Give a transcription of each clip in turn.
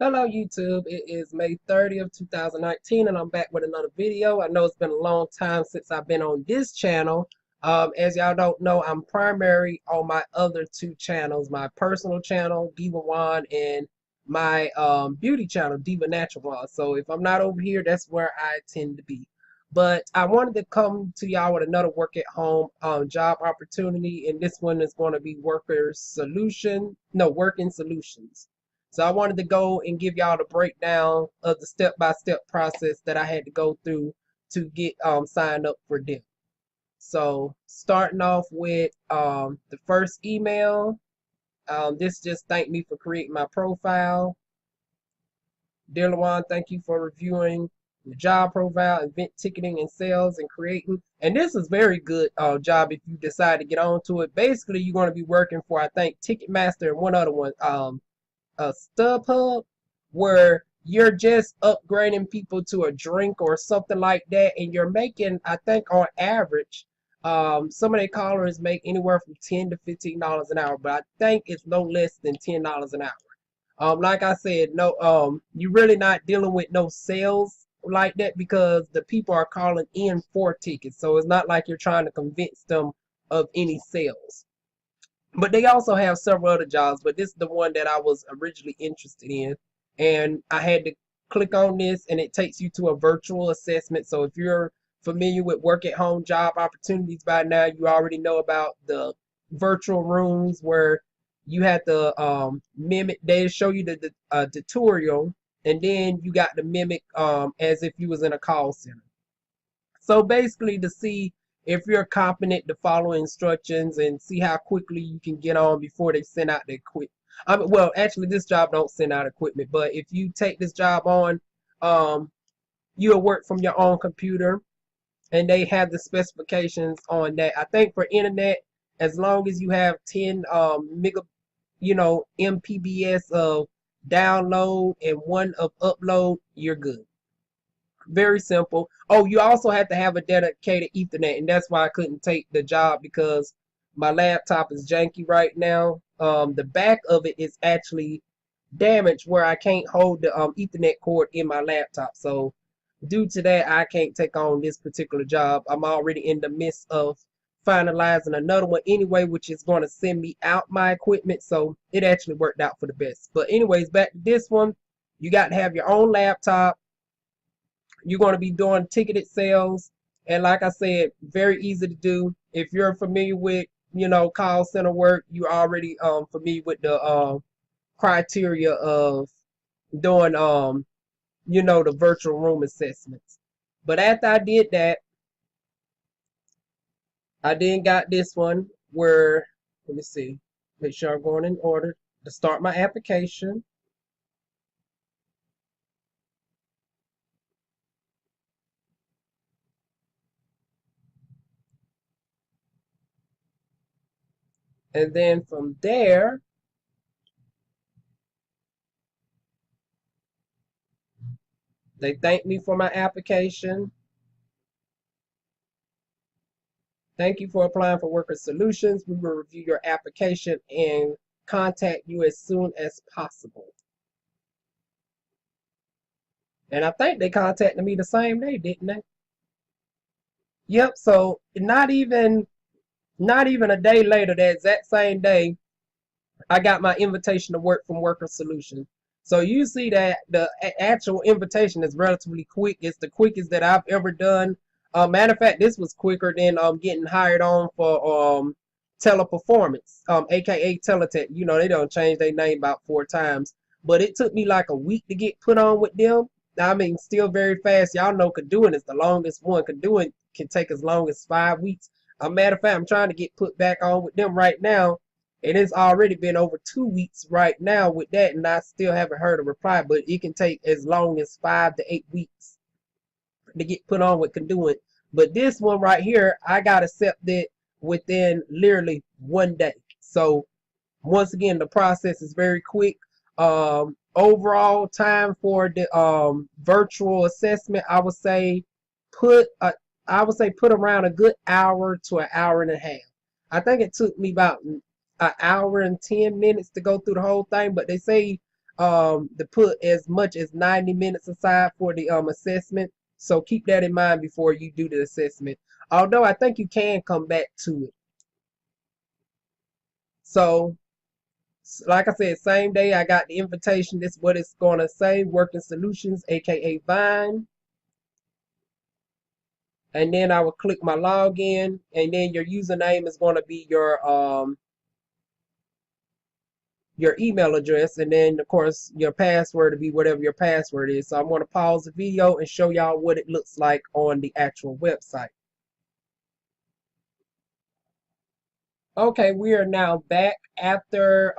Hello YouTube, it is May 30th, 2019 and I'm back with another video. I know it's been a long time since I've been on this channel. As y'all don't know, I'm primary on my other two channels, my personal channel, Diva Juan, and my beauty channel, Diva Natural Juan. So if I'm not over here, that's where I tend to be. But I wanted to come to y'all with another work at home job opportunity, and this one is going to be working solutions. So I wanted to go and give y'all the breakdown of the step-by-step process that I had to go through to get signed up for them. So starting off with the first email, this just thanked me for creating my profile. Dear Lawan, thank you for reviewing the job profile, event ticketing and sales and creating. And this is very good job if you decide to get onto it. Basically, you're going to be working for, I think, Ticketmaster and one other one. A StubHub where you're just upgrading people to a drink or something like that, and you're making, I think, on average, some of their callers make anywhere from $10 to $15 an hour, but I think it's no less than $10 an hour. Like I said, no, you're really not dealing with no sales like that because the people are calling in for tickets, so it's not like you're trying to convince them of any sales. But they also have several other jobs, but this is the one that I was originally interested in. And I had to click on this and it takes you to a virtual assessment. So if you're familiar with work at home job opportunities by now, you already know about the virtual rooms where you have to mimic, they show you the tutorial and then you got to mimic as if you was in a call center. So basically to see if you're competent to follow instructions and see how quickly you can get on before they send out the equipment. Well, actually this job don't send out equipment, but if you take this job on, um, you'll work from your own computer and they have the specifications on that. I think for internet, as long as you have 10 mega, MPBS of download and one of upload, you're good. Very simple. Oh, you also have to have a dedicated Ethernet, and that's why I couldn't take the job because my laptop is janky right now. The back of it is actually damaged where I can't hold the Ethernet cord in my laptop. So due to that, I can't take on this particular job. I'm already in the midst of finalizing another one anyway, which is going to send me out my equipment. So it actually worked out for the best. But anyways, back to this one. You got to have your own laptop. You're going to be doing ticketed sales. And like I said, very easy to do. If you're familiar with, call center work, you're already familiar with the criteria of doing, the virtual room assessments. But after I did that, I then got this one where, let me see, make sure I'm going in order to start my application. And then from there, they thanked me for my application. Thank you for applying for Worker Solutions. We will review your application and contact you as soon as possible. And I think they contacted me the same day, didn't they? Yep, so not even a day later, that exact same day, I got my invitation to work from Worker Solutions. So you see that the actual invitation is relatively quick. It's the quickest that I've ever done. Matter of fact, this was quicker than getting hired on for Teleperformance, aka Teletech. They don't change their name about 4 times, but it took me like a week to get put on with them. I mean, still very fast. Y'all know Kadoing is the longest one. Kadoing can take as long as 5 weeks. A matter of fact, I'm trying to get put back on with them right now, and it's already been over 2 weeks right now with that, and I still haven't heard a reply. But it can take as long as 5 to 8 weeks to get put on with Conduit. But this one right here, I got accepted within literally one day. So once again, the process is very quick. Overall time for the virtual assessment, put I would say put around a good hour to an hour and a half. I think it took me about an hour and 10 minutes to go through the whole thing, but they say to put as much as 90 minutes aside for the assessment. So keep that in mind before you do the assessment. Although I think you can come back to it. So like I said, same day I got the invitation. This is what it's going to say: Working Solutions, aka Vine. And then I will click my login, and then your username is going to be your email address, and then of course your password to be whatever your password is. So I'm going to pause the video and show y'all what it looks like on the actual website. Okay, we are now back after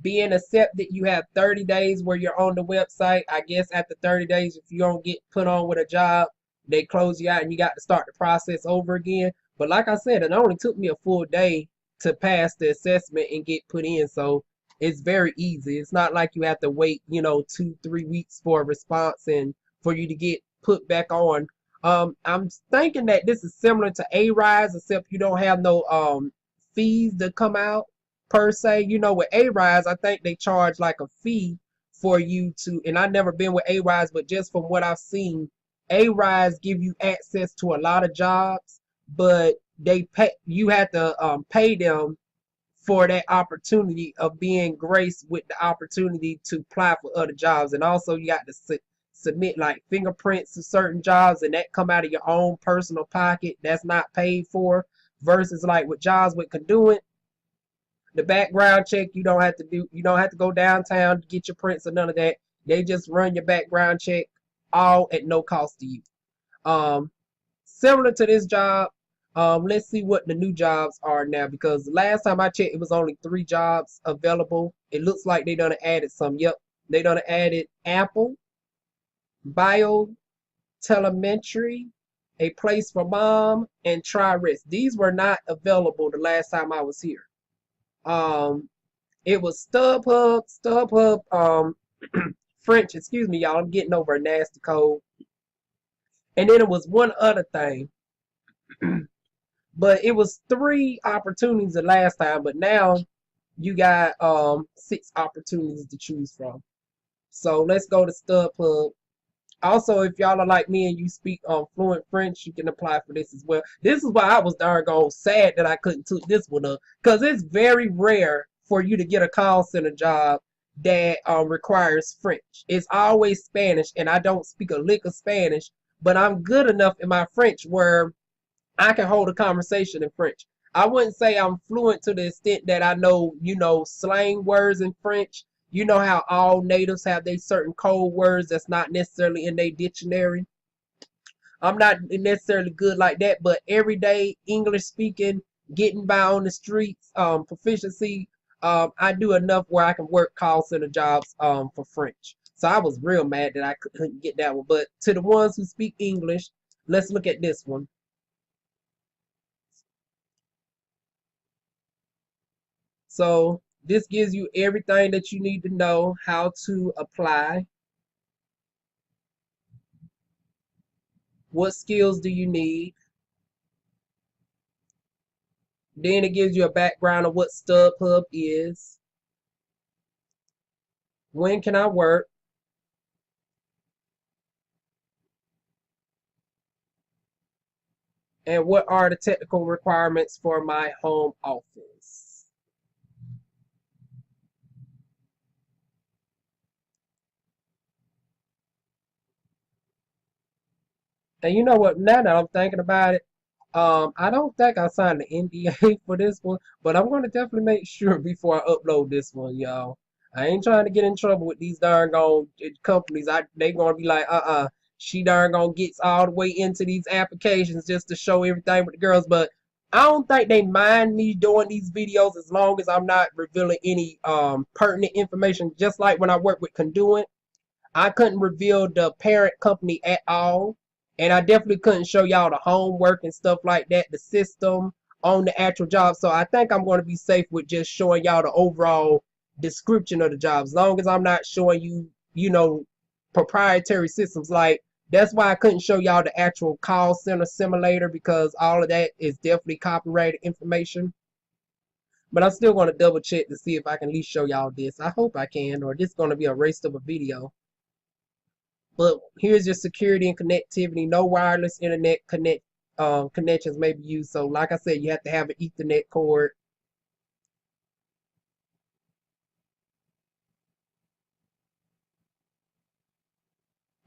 being accepted. You have 30 days where you're on the website. I guess after 30 days, if you don't get put on with a job, they close you out and you got to start the process over again. But like I said, it only took me a full day to pass the assessment and get put in. So it's very easy. It's not like you have to wait, 2-3 weeks for a response and for you to get put back on. I'm thinking that this is similar to A-Rise, except you don't have no fees to come out per se. With A-Rise, I think they charge like a fee for you to, and I've never been with A-Rise, but just from what I've seen, A-Rise give you access to a lot of jobs, but you have to pay them for that opportunity of being graced with the opportunity to apply for other jobs. And also you got to submit like fingerprints to certain jobs, and that come out of your own personal pocket. That's not paid for, versus like with jobs with Conduit, the background check you don't have to do. You don't have to go downtown to get your prints or none of that. They just run your background check all at no cost to you. Similar to this job, let's see what the new jobs are now, because last time I checked, it was only 3 jobs available. It looks like they done added some. Yep, they done added Apple, BioTelemetry, A Place for Mom, and TRIWEST. These were not available the last time I was here. It was StubHub French. Excuse me, y'all. I'm getting over a nasty cold. And then it was one other thing. But it was 3 opportunities the last time, but now you got 6 opportunities to choose from. So let's go to StubHub. Also, if y'all are like me and you speak fluent French, you can apply for this as well. This is why I was darn sad that I couldn't took this one up, because it's very rare for you to get a call center job that requires French. It's always Spanish, and I don't speak a lick of Spanish, but I'm good enough in my French where I can hold a conversation in French. I wouldn't say I'm fluent to the extent that I know, slang words in French. You know how all natives have their certain code words that's not necessarily in their dictionary. I'm not necessarily good like that, but everyday English speaking, getting by on the streets, proficiency, I do enough where I can work call center jobs for French. So I was real mad that I couldn't get that one. But to the ones who speak English, let's look at this one. So this gives you everything that you need to know how to apply. What skills do you need? Then it gives you a background of what StubHub is. When can I work? And what are the technical requirements for my home office? And you know what? Now that I'm thinking about it, I don't think I signed the NDA for this one, but I'm going to definitely make sure before I upload this one, y'all. I ain't trying to get in trouble with these darn gone companies. They going to be like, she darn gone gets all the way into these applications just to show everything with the girls. But I don't think they mind me doing these videos as long as I'm not revealing any pertinent information. Just like when I worked with Conduit, I couldn't reveal the parent company at all. And I definitely couldn't show y'all the homework and stuff like that, the system on the actual job. So I think I'm going to be safe with just showing y'all the overall description of the job. As long as I'm not showing you, proprietary systems. Like, that's why I couldn't show y'all the actual call center simulator, because all of that is definitely copyrighted information. But I'm still going to double check to see if I can at least show y'all this. I hope I can, or this is going to be a waste of a video. But here's your security and connectivity. No wireless internet connections may be used. So like I said, you have to have an Ethernet cord.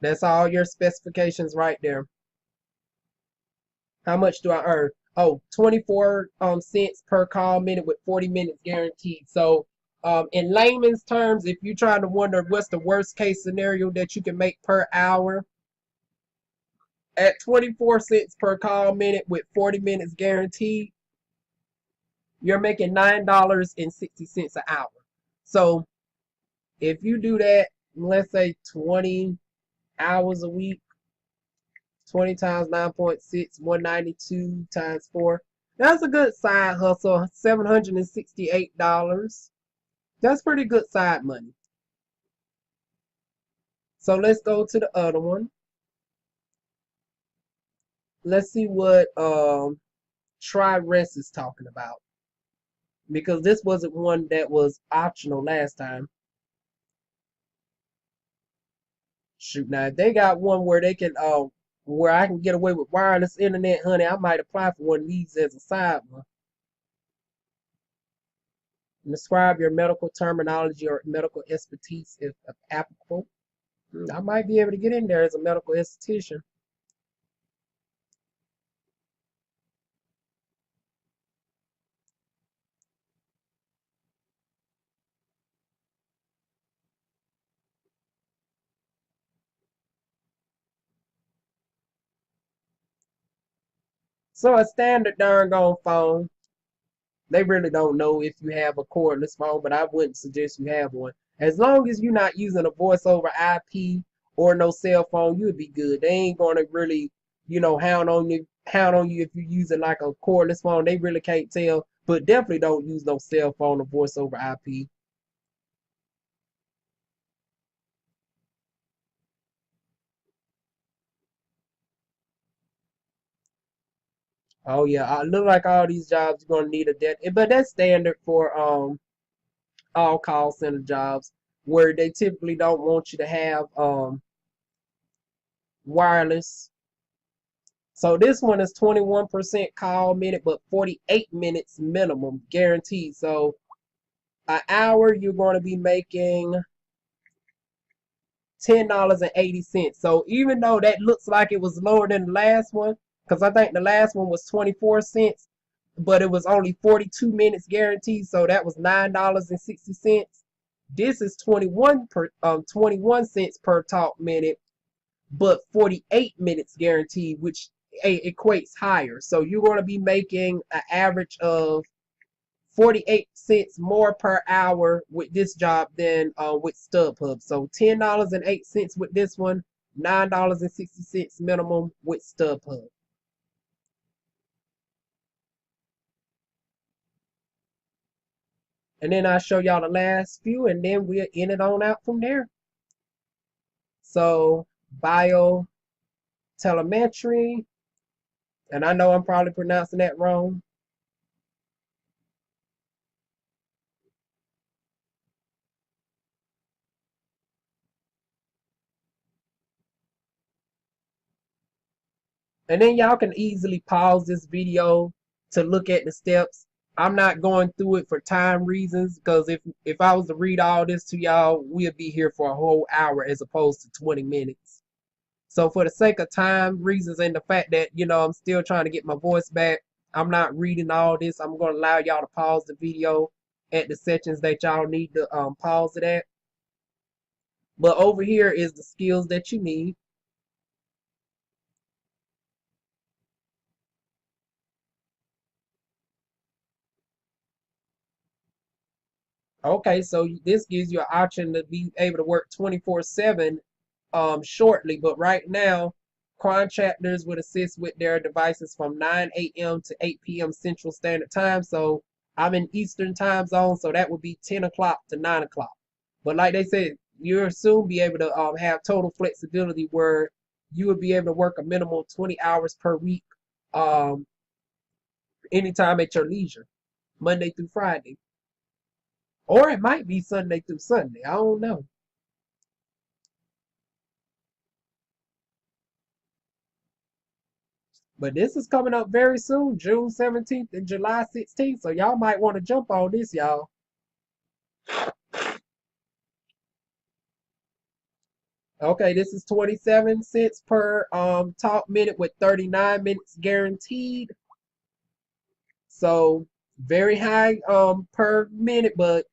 That's all your specifications right there. How much do I earn? Oh, 24 cents per call minute with 40 minutes guaranteed. So in layman's terms, if you're trying to wonder what's the worst case scenario that you can make per hour, at 24 cents per call minute with 40 minutes guaranteed, you're making $9.60 an hour. So if you do that, let's say 20 hours a week, 20 times 9.6, 192 times 4. That's a good side hustle, $768. That's pretty good side money. So let's go to the other one. Let's see what TRIWEST is talking about. Because this wasn't one that was optional last time. Shoot, now if they got one where they can where I can get away with wireless internet, honey, I might apply for one of these as a side one. Describe your medical terminology or medical expertise if applicable. I might be able to get in there as a medical esthetician. So a standard darn gone phone, they really don't know if you have a cordless phone, but I wouldn't suggest you have one. As long as you're not using a voice over IP or no cell phone, you'll be good. They ain't gonna really, hound on you if you're using like a cordless phone. They really can't tell. But definitely don't use no cell phone or voice over IP. Oh yeah, I look like all these jobs you're gonna need a debt, but that's standard for all call center jobs where they typically don't want you to have wireless. So this one is 21% call minute, but 48 minutes minimum guaranteed. So an hour you're going to be making $10.80. So even though that looks like it was lower than the last one, because I think the last one was 24 cents, but it was only 42 minutes guaranteed, so that was $9.60. This is 21 cents per talk minute, but 48 minutes guaranteed, which equates higher. So you're going to be making an average of 48 cents more per hour with this job than with StubHub. So $10.08 with this one, $9.60 minimum with StubHub. And then I'll show y'all the last few, and then we'll end it on out from there. So BioTelemetry, and I know I'm probably pronouncing that wrong. And then y'all can easily pause this video to look at the steps. I'm not going through it for time reasons, because if I was to read all this to y'all, we'll be here for a whole hour as opposed to 20 minutes. So for the sake of time reasons and the fact that, I'm still trying to get my voice back, I'm not reading all this. I'm going to allow y'all to pause the video at the sections that y'all need to pause it at. But over here is the skills that you need. Okay, so this gives you an option to be able to work 24/7 shortly, but right now, contractors would assist with their devices from 9 a.m. to 8 p.m. Central Standard Time. So I'm in Eastern Time Zone, so that would be 10 o'clock to 9 o'clock. But like they said, you'll soon be able to have total flexibility where you would be able to work a minimum of 20 hours per week anytime at your leisure. Monday through Friday. Or it might be Sunday through Sunday. I don't know. But this is coming up very soon, June 17th and July 16th. So y'all might want to jump on this, y'all. Okay, this is 27 cents per talk minute with 39 minutes guaranteed. So very high per minute, but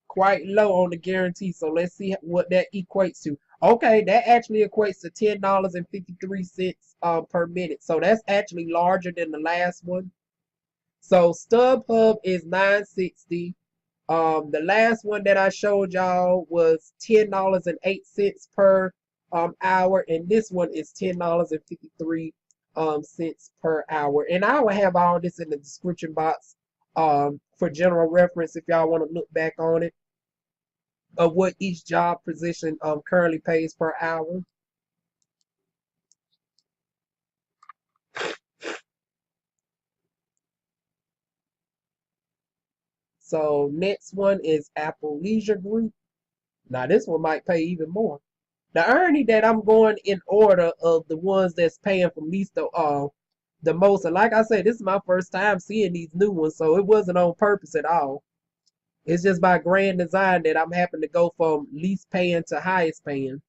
quite low on the guarantee. So let's see what that equates to. Okay, that actually equates to $10.53 per minute. So that's actually larger than the last one. So StubHub is 960. The last one that I showed y'all was $10.08 per hour, and this one is $10.53 cents per hour. And I will have all this in the description box for general reference if y'all want to look back on it of what each job position currently pays per hour. So next one is Apple Leisure Group. Now this one might pay even more. The irony that I'm going in order of the ones that's paying from least the most. And like I said, this is my first time seeing these new ones, so it wasn't on purpose at all. It's just by grand design that I'm having to go from least paying to highest paying.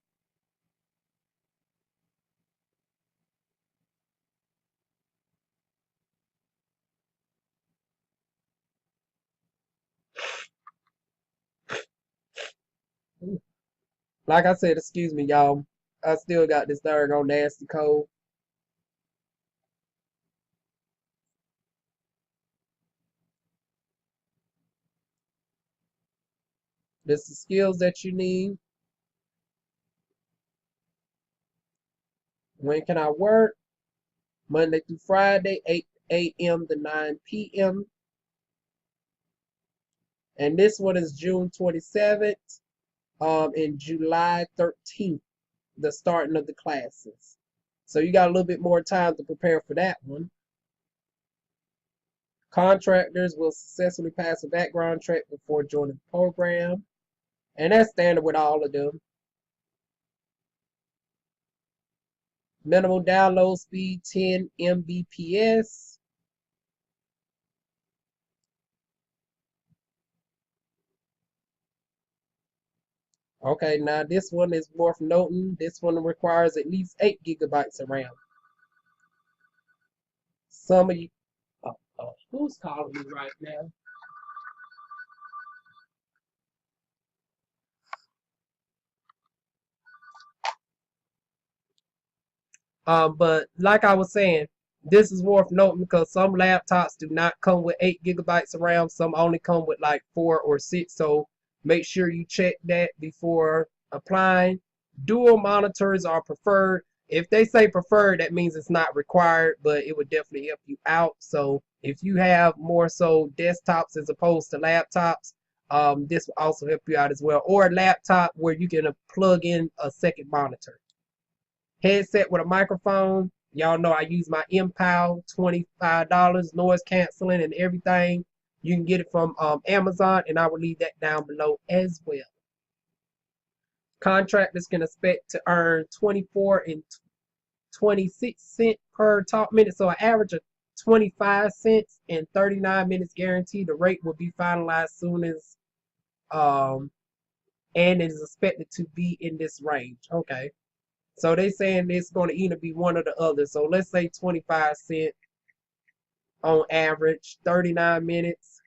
Like I said, excuse me, y'all. I still got this on nasty cold. This is skills that you need. When can I work? Monday through Friday, 8 a.m. to 9 p.m. And this one is June 27th and July 13th, the starting of the classes. So you got a little bit more time to prepare for that one. Contractors will successfully pass a background check before joining the program. And that's standard with all of them. Minimum download speed 10 Mbps. Okay, now this one is worth noting. This one requires at least 8 gigabytes of RAM. Some of you, who's calling me right now? But like I was saying, this is worth noting because some laptops do not come with 8 gigabytes of RAM. Some only come with like 4 or 6. So make sure you check that before applying. Dual monitors are preferred. If they say preferred, that means it's not required, but it would definitely help you out. So if you have more so desktops as opposed to laptops, this will also help you out as well. Or a laptop where you can plug in a second monitor. Headset with a microphone. Y'all know I use my MPOW, $25, noise canceling and everything. You can get it from Amazon, and I will leave that down below as well. Contractors can expect to earn 24 and 26 cents per talk minute, so an average of 25 cents and 39 minutes guaranteed. The rate will be finalized soon as and it is expected to be in this range. Okay. So they saying it's going to either be one or the other. So let's say 25 cents on average, 39 minutes.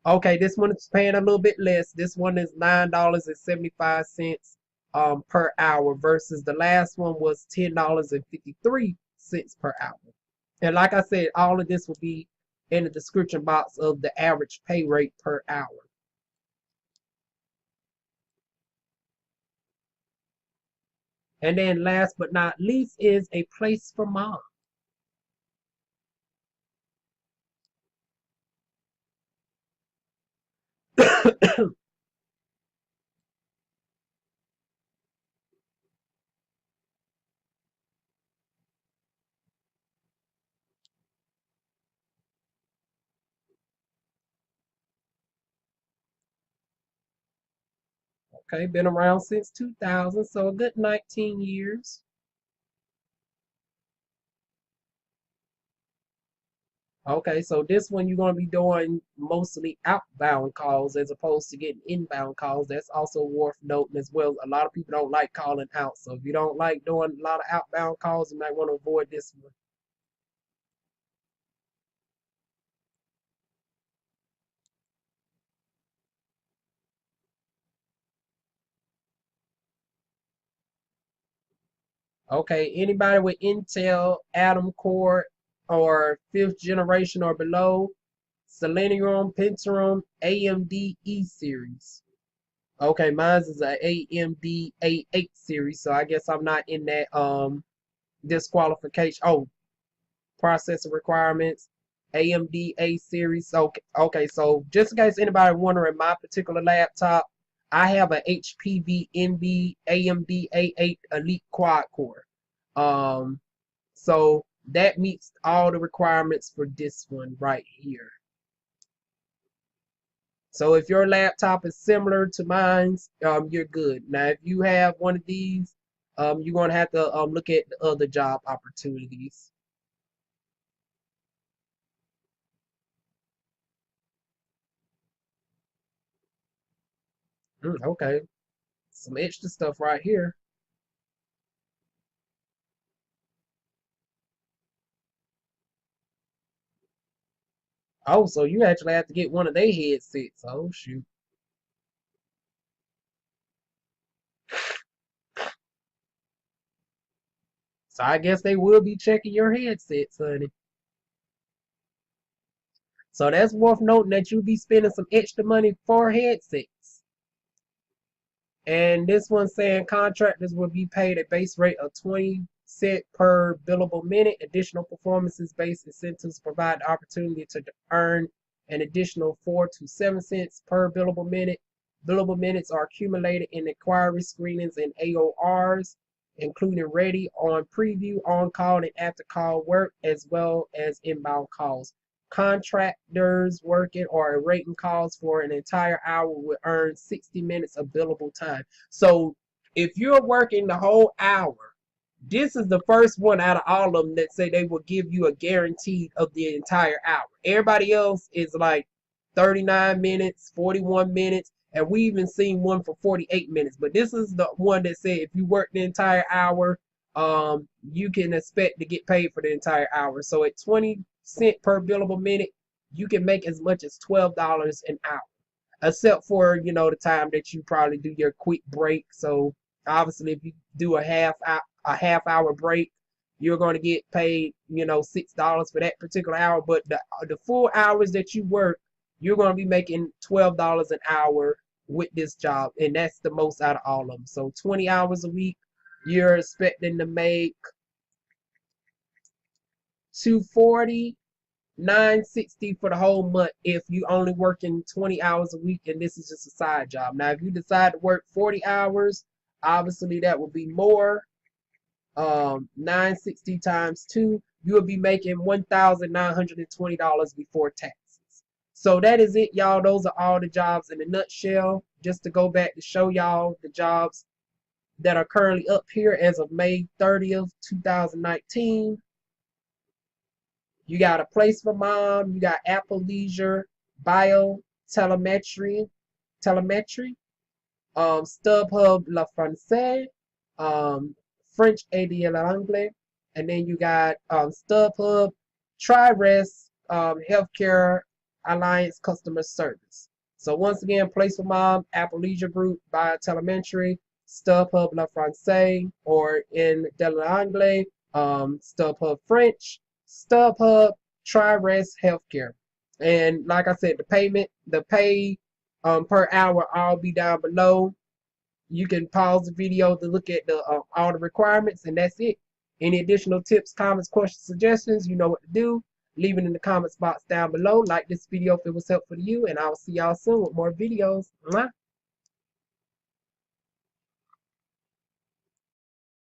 Okay, this one is paying a little bit less. This one is $9.75 per hour versus the last one was $10.53 per hour. And like I said, all of this will be in the description box of the average pay rate per hour. And then last but not least is a place for mom. Okay, been around since 2000, so a good 19 years. Okay, so this one you're going to be doing mostly outbound calls as opposed to getting inbound calls. That's also worth noting as well. A lot of people don't like calling out. So if you don't like doing a lot of outbound calls, you might want to avoid this one. Okay, anybody with Intel, Atom Core, or 5th generation or below, Selenium, Pentium, AMD E series. Okay, mine is a AMD A8 series, so I guess I'm not in that disqualification. Oh, processor requirements, AMD A series. Okay, so just in case anybody wondering, my particular laptop, I have a HPV NV AMD A8 Elite quad core. Um, so that meets all the requirements for this one right here. So if your laptop is similar to mine's, you're good. Now, if you have one of these, you're gonna have to look at the other job opportunities. Okay, some extra stuff right here. Oh, so you actually have to get one of their headsets. Oh shoot. So I guess they will be checking your headsets, honey. So that's worth noting that you'll be spending some extra money for headsets. And this one saying contractors will be paid a base rate of 20 cents per billable minute. Additional performances-based incentives provide the opportunity to earn an additional 4 to 7 cents per billable minute. Billable minutes are accumulated in inquiry screenings and AORs, including ready, on preview, on call, and after call work, as well as inbound calls. Contractors working or rating calls for an entire hour will earn 60 minutes of billable time. So if you're working the whole hour, this is the first one out of all of them that say they will give you a guaranteed of the entire hour. Everybody else is like 39 minutes, 41 minutes, and we even seen one for 48 minutes. But this is the one that said if you work the entire hour, you can expect to get paid for the entire hour. So at 20 cents per billable minute, you can make as much as $12 an hour, except for the time that you probably do your quick break. So obviously, if you do a half hour break, you're going to get paid $6 for that particular hour. But the full hours that you work, you're going to be making $12 an hour with this job, and that's the most out of all of them. So 20 hours a week, you're expecting to make 240, 960 for the whole month if you only working 20 hours a week and this is just a side job. Now if you decide to work 40 hours, obviously that will be more. 960 times 2, you will be making $1,920 before taxes. So that is it, y'all. Those are all the jobs in a nutshell. Just to go back to show y'all the jobs that are currently up here as of May 30th, 2019. You got A Place for Mom, you got Apple Leisure, BioTelemetry, StubHub La Française, French et de l'anglais, and then you got StubHub, TRIWEST, Healthcare Alliance Customer Service. So once again, Place for Mom, Apple Leisure Group, BioTelemetry, StubHub La Française, or in de l'anglais, StubHub French, StubHub, TriRest Healthcare. And like I said, the pay per hour, I'll be down below. You can pause the video to look at the all the requirements, and that's it. Any additional tips, comments, questions, suggestions, you know what to do. Leave it in the comments box down below. Like this video if it was helpful to you, and I'll see y'all soon with more videos. Mwah.